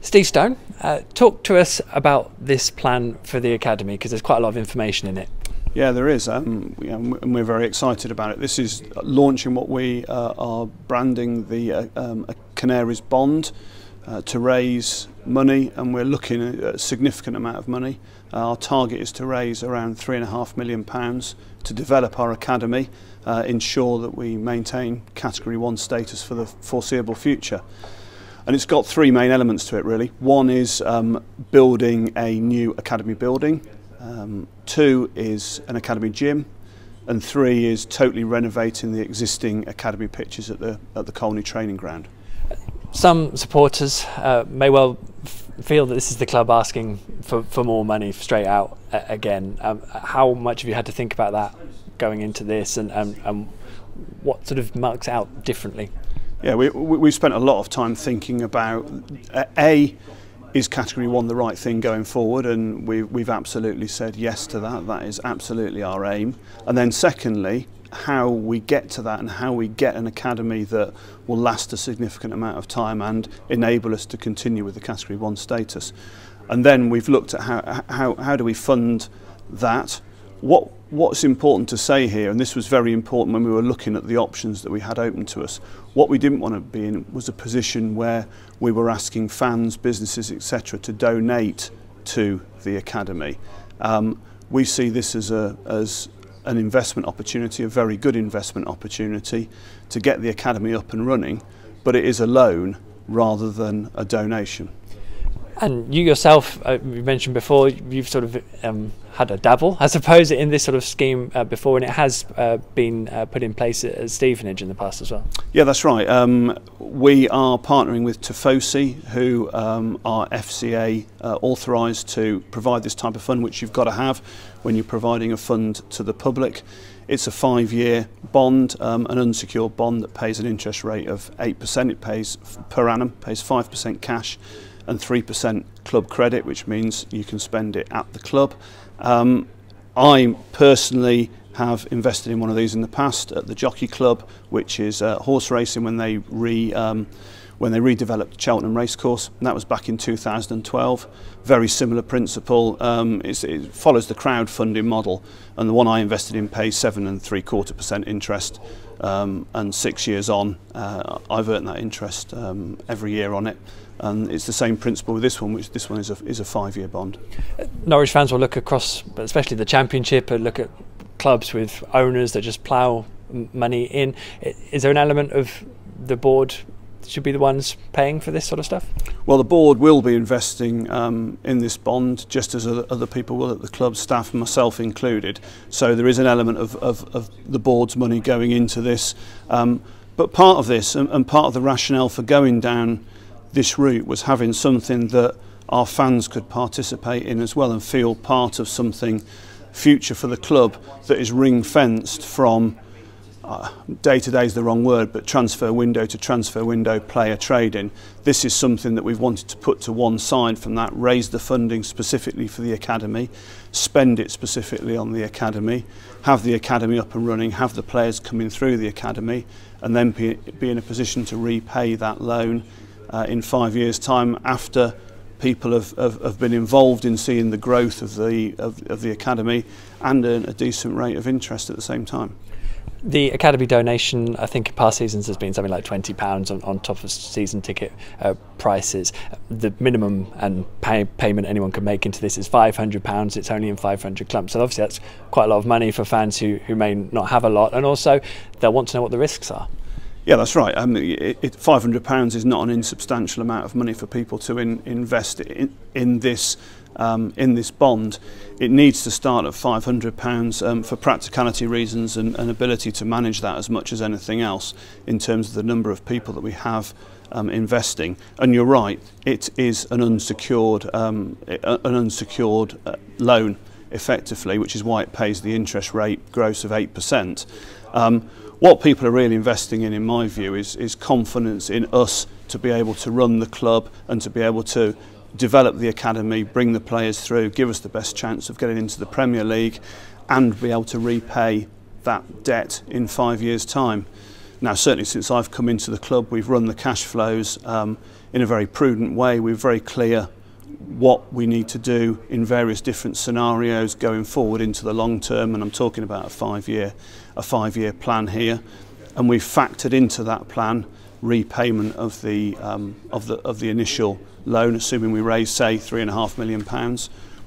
Steve Stone, talk to us about this plan for the academy, because there's quite a lot of information in it. Yeah, there is, and we're very excited about it. This is launching what we are branding the Canaries bond to raise money, and we're looking at a significant amount of money. Our target is to raise around £3.5 million to develop our academy, ensure that we maintain Category 1 status for the foreseeable future. And it's got three main elements to it, really. One is building a new academy building. Two is an academy gym, and three is totally renovating the existing academy pitches at the Colney training ground. Some supporters may well feel that this is the club asking for more money straight out again. How much have you had to think about that going into this, and what sort of marks out differently? Yeah, we've spent a lot of time thinking about is Category 1 the right thing going forward, and we've absolutely said yes to that. That is absolutely our aim. And then secondly, how we get to that and how we get an academy that will last a significant amount of time and enable us to continue with the Category 1 status. And then we've looked at how do we fund that. What's important to say here, and this was very important when we were looking at the options that we had open to us, what we didn't want to be in was a position where we were asking fans, businesses, etc. to donate to the academy. We see this as an investment opportunity, a very good investment opportunity to get the academy up and running, but it is a loan rather than a donation. And you yourself, you mentioned before, you've sort of had a dabble, I suppose, in this sort of scheme before, and it has been put in place at Stevenage in the past as well. Yeah, that's right. We are partnering with Tifosi, who are FCA authorised to provide this type of fund, which you've got to have when you're providing a fund to the public. It's a 5-year bond, an unsecured bond that pays an interest rate of 8%. It pays per annum, pays 5% cash and 3% club credit, which means you can spend it at the club. I personally have invested in one of these in the past at the Jockey Club, which is horse racing when they redeveloped Cheltenham Racecourse, and that was back in 2012. Very similar principle. It follows the crowdfunding model, and the one I invested in pays 7.75% interest, and 6 years on, I've earned that interest every year on it. And it's the same principle with this one, which this one is a 5-year bond. Norwich fans will look across, especially the Championship, and look at clubs with owners that just plough money in. Is there an element of the board should be the ones paying for this sort of stuff? Well, the board will be investing in this bond, just as other people will at the club, staff, myself included. So there is an element of the board's money going into this. But part of this, and part of the rationale for going down this route, was having something that our fans could participate in as well and feel part of something future for the club that is ring-fenced from day-to-day is the wrong word, but transfer window to transfer window player trading. This is something that we've wanted to put to one side from that, raise the funding specifically for the academy, spend it specifically on the academy, have the academy up and running, have the players coming through the academy, and then be in a position to repay that loan in 5 years' time, after people have been involved in seeing the growth of the academy and earn a decent rate of interest at the same time. The academy donation, I think in past seasons, has been something like £20 on top of season ticket prices. The minimum and payment anyone can make into this is £500. It's only in 500 clubs, so obviously that's quite a lot of money for fans who may not have a lot, and also they'll want to know what the risks are. Yeah, that's right. £500 is not an insubstantial amount of money for people to invest in this bond. It needs to start at £500 for practicality reasons and ability to manage that as much as anything else in terms of the number of people that we have investing. And you're right, it is an unsecured loan effectively, which is why it pays the interest rate gross of 8%. What people are really investing in my view, is confidence in us to be able to run the club and to be able to develop the academy, bring the players through, give us the best chance of getting into the Premier League and be able to repay that debt in 5 years' time. Now certainly since I've come into the club, we've run the cash flows in a very prudent way. We're very clear what we need to do in various different scenarios going forward into the long term, and I'm talking about a five-year plan here, and we've factored into that plan repayment of the initial loan, assuming we raise, say, £3.5 million.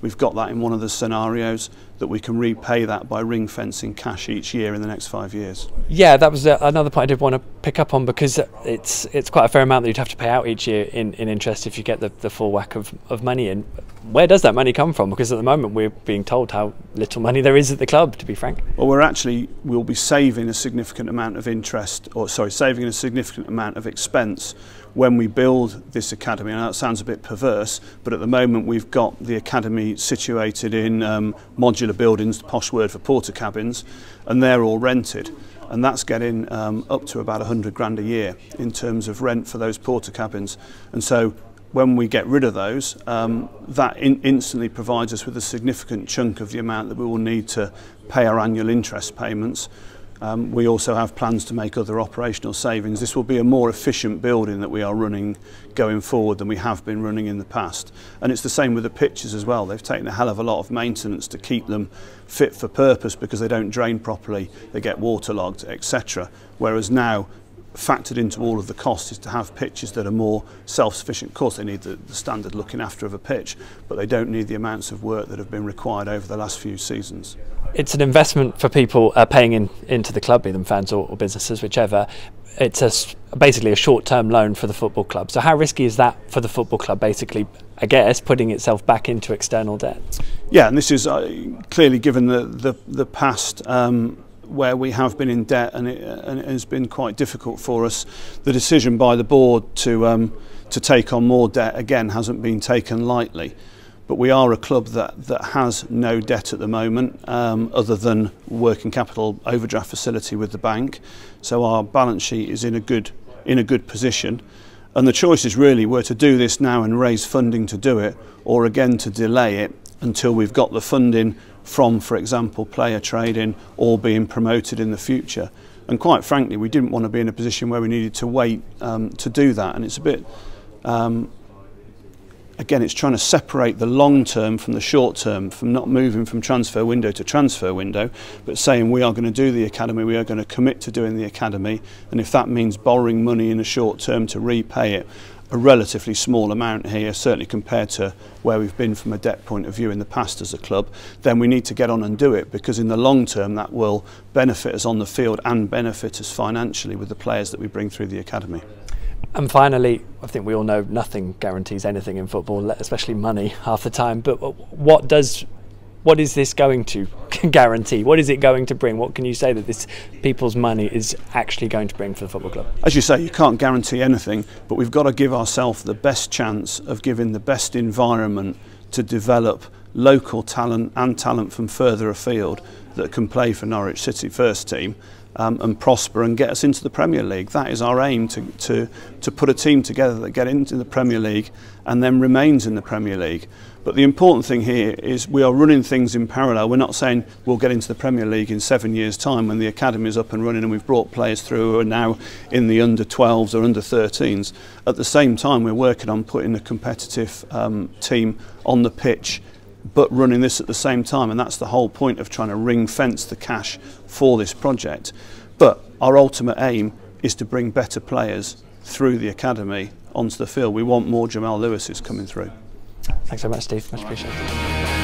We've got that in one of the scenarios that we can repay that by ring fencing cash each year in the next 5 years. Yeah, that was another point I did want to pick up on, because it's quite a fair amount that you'd have to pay out each year in interest if you get the full whack of money in. Where does that money come from? Because at the moment we're being told how little money there is at the club, to be frank. Well, we'll be saving a significant amount of interest, or sorry, saving a significant amount of expense when we build this academy. And that sounds a bit perverse, but at the moment we've got the academy situated in modular buildings, the posh word for porter cabins, and they're all rented. And that's getting up to about 100 grand a year in terms of rent for those porter cabins. And so when we get rid of those, that instantly provides us with a significant chunk of the amount that we will need to pay our annual interest payments. We also have plans to make other operational savings. This will be a more efficient building that we are running going forward than we have been running in the past. And it's the same with the pitches as well. They've taken a hell of a lot of maintenance to keep them fit for purpose because they don't drain properly, they get waterlogged, etc. Whereas now, factored into all of the costs is to have pitches that are more self-sufficient. Of course they need the standard looking after of a pitch, but they don't need the amounts of work that have been required over the last few seasons. It's an investment for people paying into the club, be them fans or businesses, whichever. It's basically a short-term loan for the football club. So how risky is that for the football club, basically, I guess, putting itself back into external debt? Yeah, and this is clearly, given the past where we have been in debt, and it has been quite difficult for us. The decision by the board to take on more debt again hasn't been taken lightly. But we are a club that has no debt at the moment, other than working capital overdraft facility with the bank. So our balance sheet is in a good position. And the choices really were to do this now and raise funding to do it, or again to delay it until we've got the funding from, for example, player trading or being promoted in the future. And quite frankly, we didn't want to be in a position where we needed to wait to do that. And it's a bit, again, it's trying to separate the long term from the short term, from not moving from transfer window to transfer window, but saying we are going to do the academy, we are going to commit to doing the academy. And if that means borrowing money in the short term to repay it, a relatively small amount here, certainly compared to where we've been from a debt point of view in the past as a club, then we need to get on and do it, because in the long term that will benefit us on the field and benefit us financially with the players that we bring through the academy. And finally, I think we all know nothing guarantees anything in football, especially money half the time, but what is this going to guarantee? What is it going to bring? What can you say that this people's money is actually going to bring for the football club? As you say, you can't guarantee anything, but we've got to give ourselves the best chance of giving the best environment to develop local talent and talent from further afield that can play for Norwich City first team and prosper and get us into the Premier League. That is our aim, to put a team together that get into the Premier League and then remains in the Premier League. But the important thing here is we are running things in parallel. We're not saying we'll get into the Premier League in 7 years' time when the academy is up and running and we've brought players through who are now in the under-12s or under-13s. At the same time, we're working on putting a competitive team on the pitch, but running this at the same time, and that's the whole point of trying to ring-fence the cash for this project. But our ultimate aim is to bring better players through the academy onto the field. We want more Jamal Lewises coming through. Thanks so much, Steve. Much appreciated.